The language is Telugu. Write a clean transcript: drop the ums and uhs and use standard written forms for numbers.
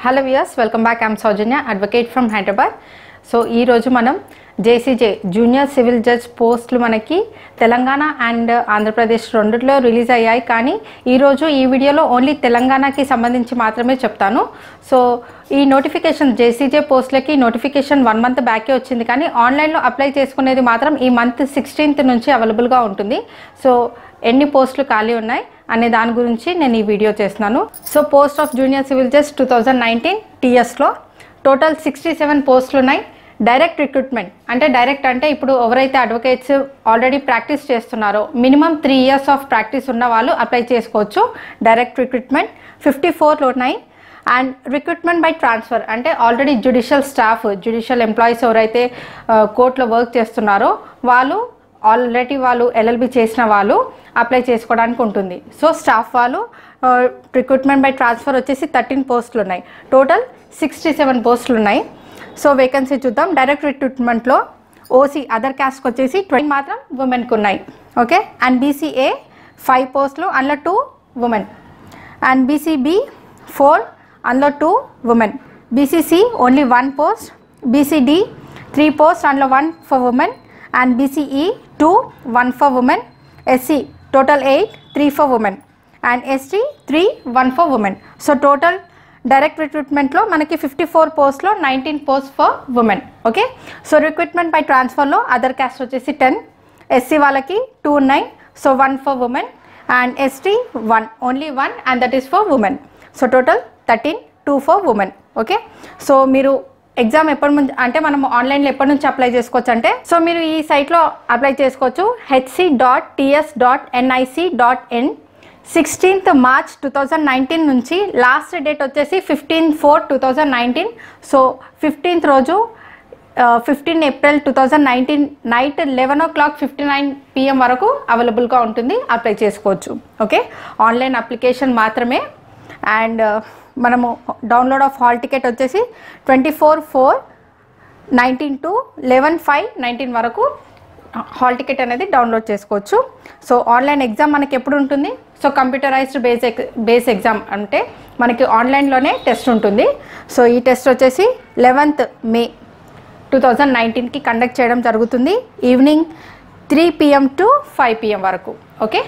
Hello viewers, welcome back. I'm Soujanya, advocate from Hyderabad. So ఈరోజు మనం జేసీజే జూనియర్ సివిల్ జడ్జ్ పోస్టులు మనకి తెలంగాణ అండ్ ఆంధ్రప్రదేశ్ రెండిట్లో రిలీజ్ అయ్యాయి. కానీ ఈరోజు ఈ వీడియోలో ఓన్లీ తెలంగాణకి సంబంధించి మాత్రమే చెప్తాను. సో ఈ నోటిఫికేషన్ జేసీజే పోస్టులకి నోటిఫికేషన్ 1 మంత్ బ్యాకే వచ్చింది, కానీ ఆన్లైన్లో అప్లై చేసుకునేది మాత్రం ఈ మంత్ 16th నుంచి అవైలబుల్గా ఉంటుంది. సో ఎన్ని పోస్టులు ఖాళీ ఉన్నాయి అనే దాని గురించి నేను ఈ వీడియో చేస్తున్నాను. So post of junior civil judge 2019 టీఎస్లో టోటల్ 67 పోస్టులు ఉన్నాయి. డైరెక్ట్ రిక్రూట్మెంట్ అంటే డైరెక్ట్ అంటే ఇప్పుడు ఎవరైతే అడ్వకేట్స్ ఆల్రెడీ ప్రాక్టీస్ చేస్తున్నారో మినిమం 3 years ఆఫ్ ప్రాక్టీస్ ఉన్న వాళ్ళు అప్లై చేసుకోవచ్చు. డైరెక్ట్ రిక్రూట్మెంట్ 54 ఉన్నాయి. అండ్ రిక్రూట్మెంట్ బై ట్రాన్స్ఫర్ అంటే already judicial staff, judicial employees ఎవరైతే కోర్టులో వర్క్ చేస్తున్నారో వాళ్ళు ఆల్రెడీ ఎల్ఎల్బి చేసిన వాళ్ళు అప్లై చేసుకోవడానికి ఉంటుంది. సో స్టాఫ్ వాళ్ళు రిక్రూట్మెంట్ బై ట్రాన్స్ఫర్ వచ్చేసి 13 పోస్టులు ఉన్నాయి. టోటల్ 67 పోస్టులు ఉన్నాయి. సో వేకెన్సీ చూద్దాం. డైరెక్ట్ రిక్రూట్మెంట్లో ఓసీ అదర్ క్యాస్ట్కి వచ్చేసి 20 మాత్రం ఉమెన్కి ఉన్నాయి. ఓకే. అండ్ బీసీఏ 5 పోస్టులు, అందులో 2 ఉమెన్. అండ్ బీసీబీ 4, అందులో 2 women. BCC only 1 post. BCD 3 post, అందులో 1 for women. And BCE 2, 1 for women. SC total 8, 3 for women. And ST 3, 1 for women. So total direct రిక్రూట్మెంట్లో మనకి 54 పోస్ట్లో 19 post for women. Okay. So recruitment by ట్రాన్స్ఫర్లో అదర్ క్యాస్ట్ వచ్చేసి 10, ఎస్సీ వాళ్ళకి 2 ఉన్నాయి. So 1 for women. And ST 1, only 1, and that is for women. So total 13, 2 for women. Okay. So మీరు ఎగ్జామ్ ఎప్పటి నుంచి అంటే మనం ఆన్లైన్లో ఎప్పటి నుంచి అప్లై చేసుకోవచ్చు అంటే, సో మీరు ఈ సైట్లో అప్లై చేసుకోవచ్చు. hc.ts.nic.in 16th March 2019 నుంచి లాస్ట్ డేట్ వచ్చేసి 15/4/2019. సో 15th రోజు 15 April 2019 నైట్ 11:59 PM వరకు అవైలబుల్గా ఉంటుంది. అప్లై చేసుకోవచ్చు. ఓకే. ఆన్లైన్ అప్లికేషన్ మాత్రమే. అండ్ మనము డౌన్లోడ్ ఆఫ్ హాల్ టికెట్ వచ్చేసి 24/4/19 to 11/5/19 వరకు హాల్ టికెట్ అనేది డౌన్లోడ్ చేసుకోవచ్చు. సో ఆన్లైన్ ఎగ్జామ్ మనకి ఎప్పుడు ఉంటుంది? సో కంప్యూటరైజ్డ్ బేస్ ఎగ్జామ్ అంటే మనకి ఆన్లైన్లోనే టెస్ట్ ఉంటుంది. సో ఈ టెస్ట్ వచ్చేసి 11th May 2019కి కండక్ట్ చేయడం జరుగుతుంది. ఈవినింగ్ 3 PM to 5 PM వరకు. ఓకే.